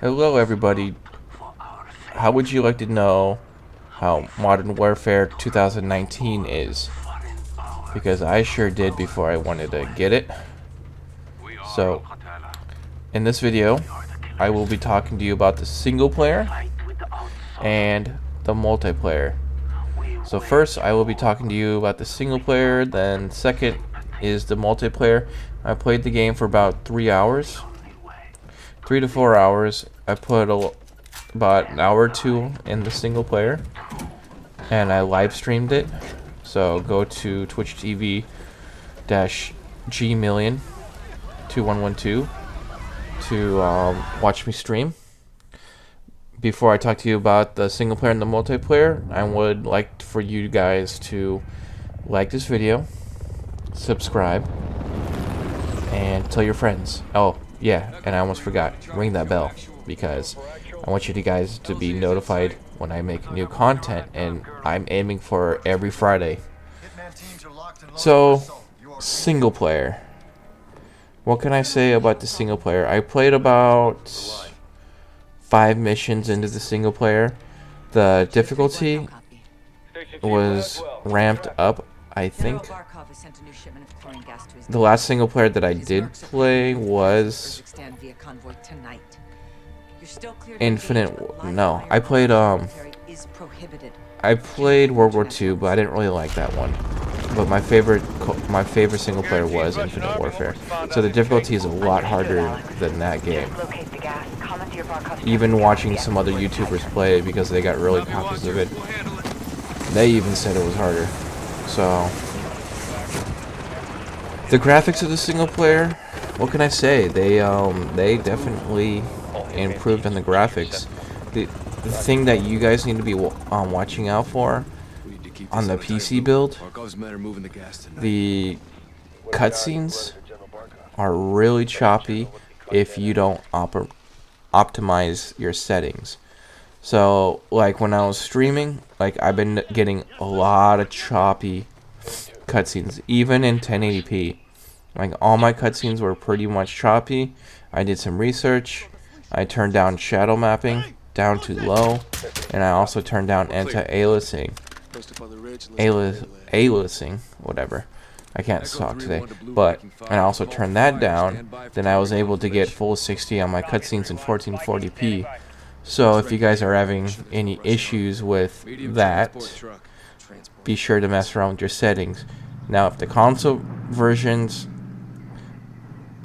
Hello, everybody. How would you like to know how Modern Warfare 2019 is? Because I sure did before I wanted to get it. So, in this video, I will be talking to you about the single player and the multiplayer. So first, I will be talking to you about the single player, then second is the multiplayer. I played the game for about 3 hours. 3 to 4 hours. I put about an hour or two in the single player, and I live streamed it. So go to Twitch TV -G Million 2112 to watch me stream. Before I talk to you about the single player and the multiplayer, I would like for you guys to like this video, subscribe, and tell your friends. Oh yeah, and I almost forgot, ring that bell, because I want you guys to be notified when I make new content, and I'm aiming for every Friday. So, single player. What can I say about the single player? I played about 5 missions into the single player. The difficulty was ramped up, I think. The last single player that I did play was Infinite. No, I played World War II, but I didn't really like that one. But my favorite single player was Infinite Warfare. So the difficulty is a lot harder than that game. Even watching some other YouTubers play it, because they got really copies of it, they even said it was harder. So the graphics of the single player, what can I say? They definitely improved on the graphics. The thing that you guys need to be watching out for on the PC build, the cutscenes are really choppy if you don't optimize your settings. So like when I was streaming, like I've been getting a lot of choppy cutscenes, even in 1080p. Like all my cutscenes were pretty much choppy. I did some research. I turned down shadow mapping down to low, and I also turned down anti-aliasing. Aliasing, whatever. I can't talk today. But I also turned that down. Then I was able to get full 60 on my cutscenes in 1440p. So if you guys are having any issues with that, be sure to mess around with your settings. Now, if the console versions,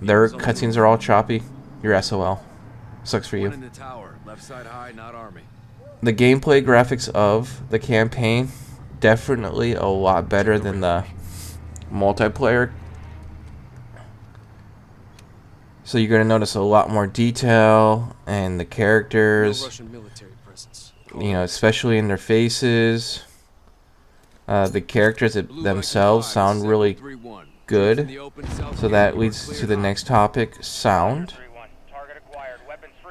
their cutscenes are all choppy, you're SOL. Sucks for you. The gameplay graphics of the campaign, definitely a lot better than the multiplayer. So you're going to notice a lot more detail and the characters, you know, especially in their faces. The characters themselves sound really good. So that leads to the next topic, sound.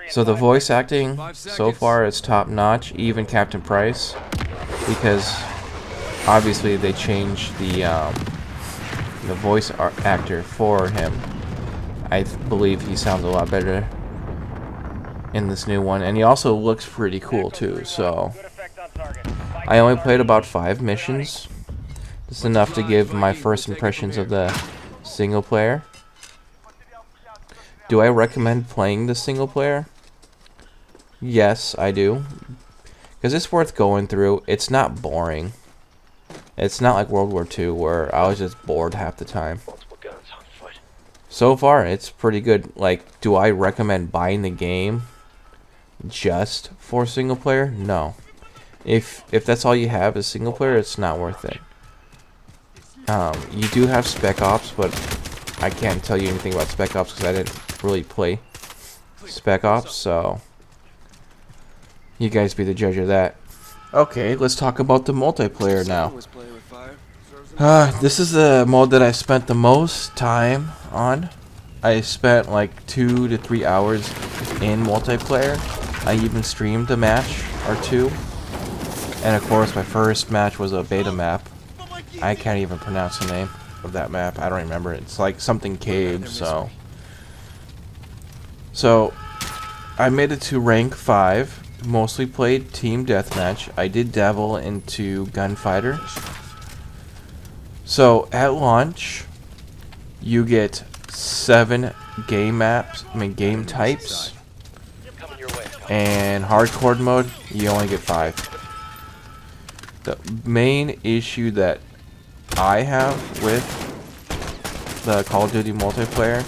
So the voice acting so far is top notch, even Captain Price, because obviously they changed the voice actor for him. I believe he sounds a lot better in this new one, and he also looks pretty cool too. So I only played about 5 missions. Just enough to give my first impressions of the single player. Do I recommend playing the single player? Yes, I do. Because it's worth going through. It's not boring. It's not like World War II where I was just bored half the time. So far, it's pretty good. Like, do I recommend buying the game just for single player? No. If that's all you have is single player, it's not worth it. You do have Spec Ops, but I can't tell you anything about Spec Ops because I didn't really play Spec Ops, so you guys be the judge of that. Okay, let's talk about the multiplayer now. This is the mode that I spent the most time on. I spent like 2 to 3 hours in multiplayer. I even streamed a match or 2. And of course, my first match was a beta map. I can't even pronounce the name of that map. I don't remember. It's like something cave, so I made it to rank 5. Mostly played team deathmatch. I did dabble into gunfighter. So at launch, you get 7 game maps. Game types. And hardcore mode, you only get 5. The main issue that I have with the Call of Duty multiplayer,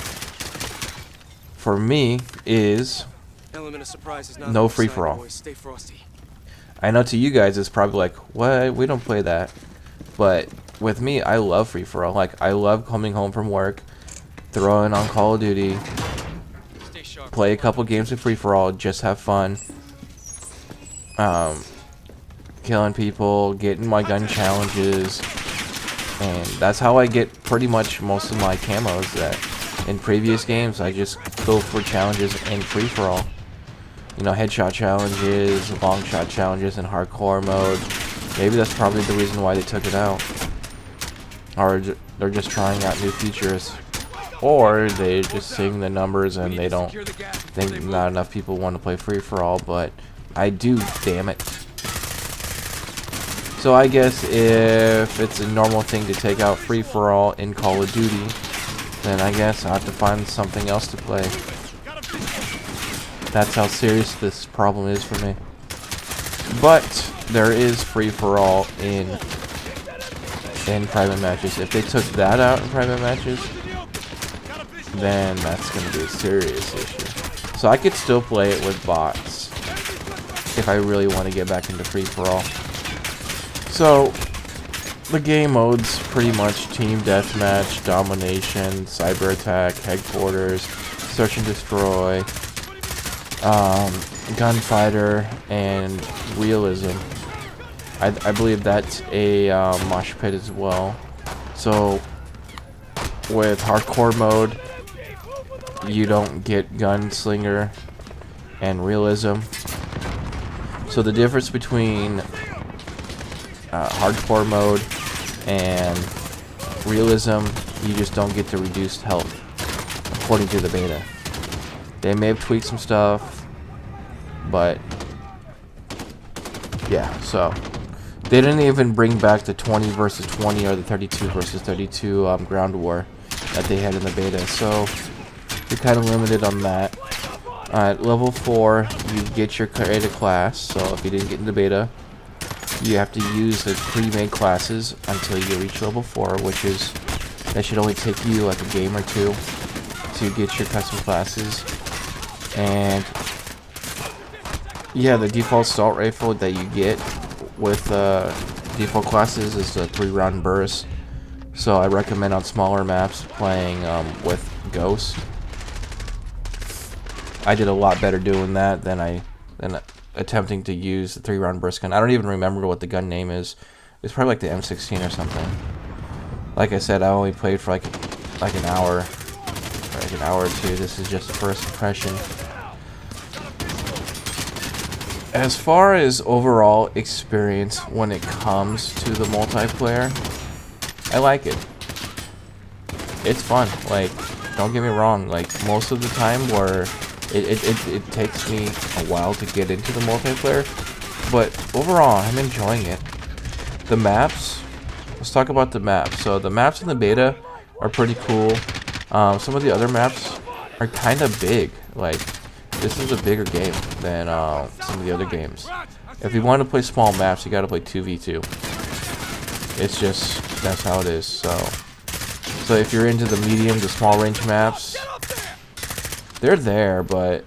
for me, is no free-for-all. I know to you guys it's probably like, what? We don't play that. But with me, I love free-for-all. Like, I love coming home from work, throwing on Call of Duty, play a couple games of free-for-all, just have fun. Killing people, getting my gun challenges, and that's how I get pretty much most of my camos. That in previous games I just go for challenges in free-for-all. You know, headshot challenges, long shot challenges in hardcore mode. Maybe that's probably the reason why they took it out. Or they're just trying out new features. Or they're just seeing the numbers and they don't think not enough people want to play free-for-all, but I do, damn it. So I guess if it's a normal thing to take out free-for-all in Call of Duty, then I guess I have to find something else to play. That's how serious this problem is for me. But there is free-for-all in private matches. If they took that out in private matches, then that's going to be a serious issue. So I could still play it with bots if I really want to get back into free-for-all. So, the game modes pretty much team deathmatch, domination, cyber attack, headquarters, search and destroy, gunfighter, and realism. I believe that's a mosh pit as well. So, with hardcore mode, you don't get gunslinger and realism. So the difference between hardcore mode and realism, you just don't get the reduced health according to the beta. They may have tweaked some stuff, but yeah, so they didn't even bring back the 20 versus 20 or the 32 versus 32 ground war that they had in the beta, so they're kind of limited on that. At level 4, you get your created class, so if you didn't get into beta, you have to use the pre-made classes until you reach level 4, which is, that should only take you like a game or two to get your custom classes. And yeah, the default assault rifle that you get with default classes is the 3-round burst. So I recommend on smaller maps playing with Ghost. I did a lot better doing that than attempting to use the 3-round burst gun. I don't even remember what the gun name is. It's probably like the M16 or something. Like I said, I only played for like an hour, or like an hour or two. This is just a first impression. As far as overall experience when it comes to the multiplayer, I like it. It's fun. Like, don't get me wrong. Like, most of the time where it takes me a while to get into the multiplayer, but overall, I'm enjoying it. The maps, let's talk about the maps. So the maps in the beta are pretty cool. Some of the other maps are kind of big. Like, this is a bigger game than some of the other games. If you want to play small maps, you gotta play 2v2. It's just, that's how it is. So if you're into the medium to small range maps, they're there, but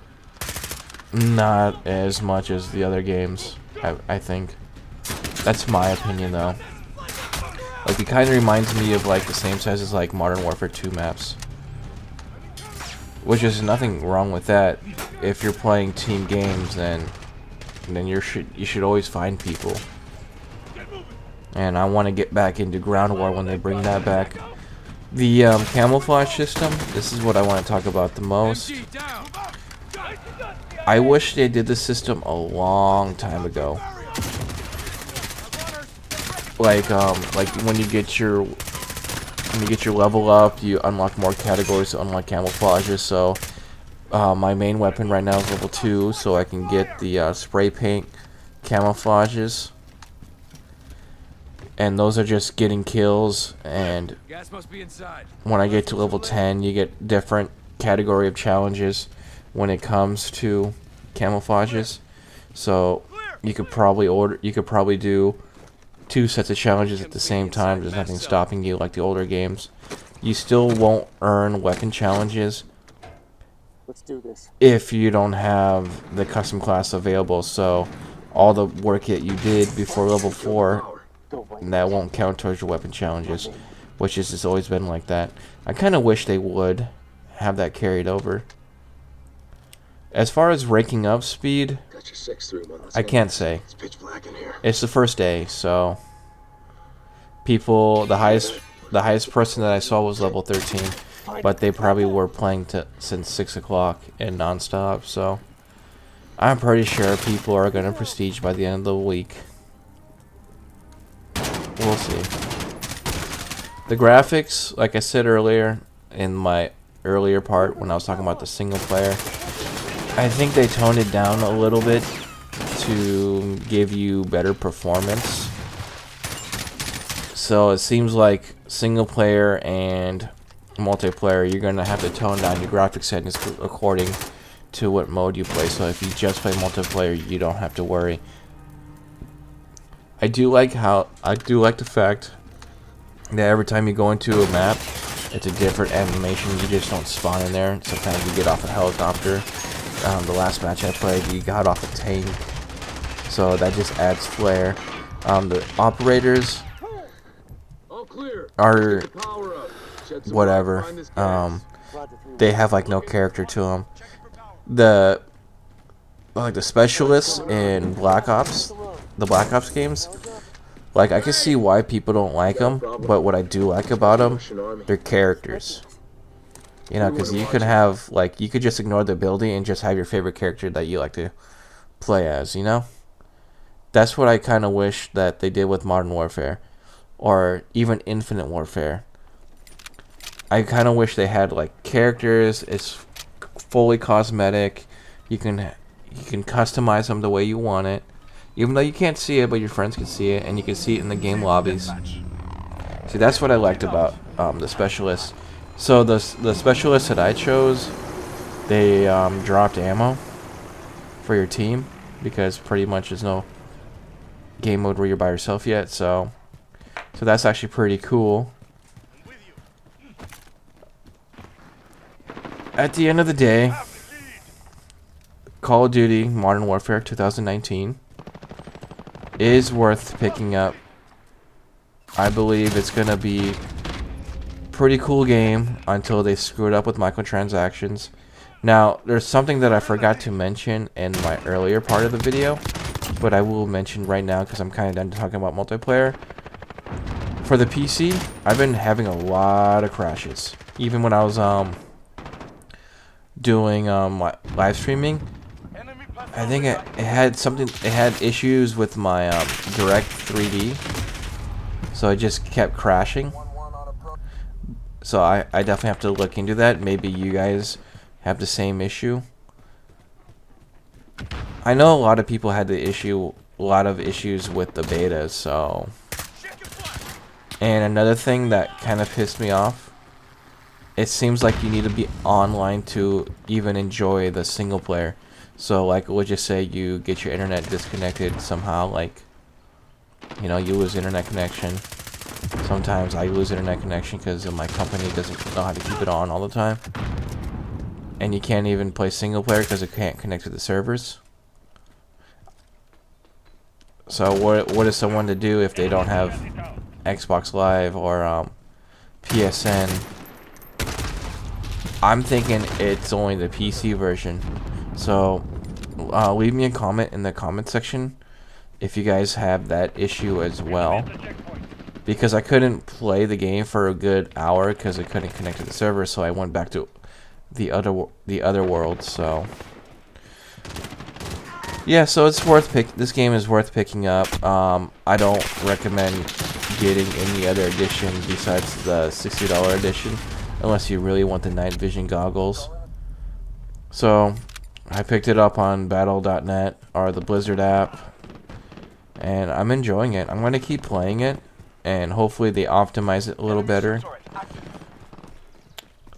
not as much as the other games, I think. That's my opinion, though. Like, it kind of reminds me of, like, the same size as, like, Modern Warfare 2 maps. Which is nothing wrong with that. If you're playing team games, then you should always find people. And I want to get back into Ground War when they bring that back. The camouflage system, this is what I want to talk about the most. I wish they did this system a long time ago. Like when you get your level up, you unlock more categories to unlock camouflages. So My main weapon right now is level 2, so I can get the spray paint camouflages. And those are just getting kills, and when I get to level 10, you get different category of challenges when it comes to camouflages. So you could probably do 2 sets of challenges at the same time. There's nothing stopping you like the older games. You still won't earn weapon challenges if you don't have the custom class available. So all the work that you did before level 4, that won't count towards your weapon challenges, which is just always been like that. I kind of wish they would have that carried over. As far as ranking up speed, I can't say. It's the first day, so people, the highest person that I saw was level 13, but they probably were playing since 6 o'clock and non-stop, so I'm pretty sure people are going to prestige by the end of the week. We'll see. The graphics, like I said earlier, in my earlier part when I was talking about the single player, I think they toned it down a little bit to give you better performance. So it seems like single player and multiplayer, you're going to have to tone down your graphics settings according to what mode you play. So if you just play multiplayer, you don't have to worry. I do like the fact that every time you go into a map, it's a different animation. You just don't spawn in there. Sometimes you get off a helicopter. The last match I played, you got off a tank, so that just adds flair. The operators are whatever. They have like no character to them. The specialists in Black Ops, the Black Ops games, like I can see why people don't like them, but what I do like about them, they're characters. You know, because you could just ignore the ability and just have your favorite character that you like to play as, you know? That's what I kind of wish that they did with Modern Warfare, or even Infinite Warfare. I kind of wish they had like characters. It's fully cosmetic. You can customize them the way you want it, even though you can't see it, but your friends can see it, and you can see it in the game lobbies. See, that's what I liked about the specialists. So the specialists that I chose, they dropped ammo for your team, because pretty much there's no game mode where you're by yourself yet. So that's actually pretty cool. At the end of the day, Call of Duty Modern Warfare 2019 is worth picking up. I believe it's gonna be pretty cool game until they screwed up with microtransactions. Now, there's something that I forgot to mention in my earlier part of the video, but I will mention right now because I'm kind of done talking about multiplayer. For the PC, I've been having a lot of crashes. Even when I was doing live streaming, I think it had issues with my Direct 3D, so it just kept crashing. So I definitely have to look into that. Maybe you guys have the same issue. I know a lot of people had a lot of issues with the beta, so. And another thing that kind of pissed me off, it seems like you need to be online to even enjoy the single player. So like, we'll just say you get your internet disconnected somehow, like, you know, you lose internet connection. Sometimes I lose internet connection because my company doesn't know how to keep it on all the time. And you can't even play single player because it can't connect to the servers. So what is someone to do if they don't have Xbox Live or PSN? I'm thinking it's only the PC version. So leave me a comment in the comment section if you guys have that issue as well. Because I couldn't play the game for a good hour because I couldn't connect to the server, so I went back to the other world. So yeah, so it's worth this game is worth picking up. I don't recommend getting any other edition besides the $60 edition, unless you really want the night vision goggles. So I picked it up on battle.net or the Blizzard app, and I'm enjoying it. I'm going to keep playing it, and hopefully they optimize it a little better.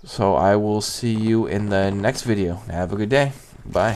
So I will see you in the next video. Have a good day. Bye.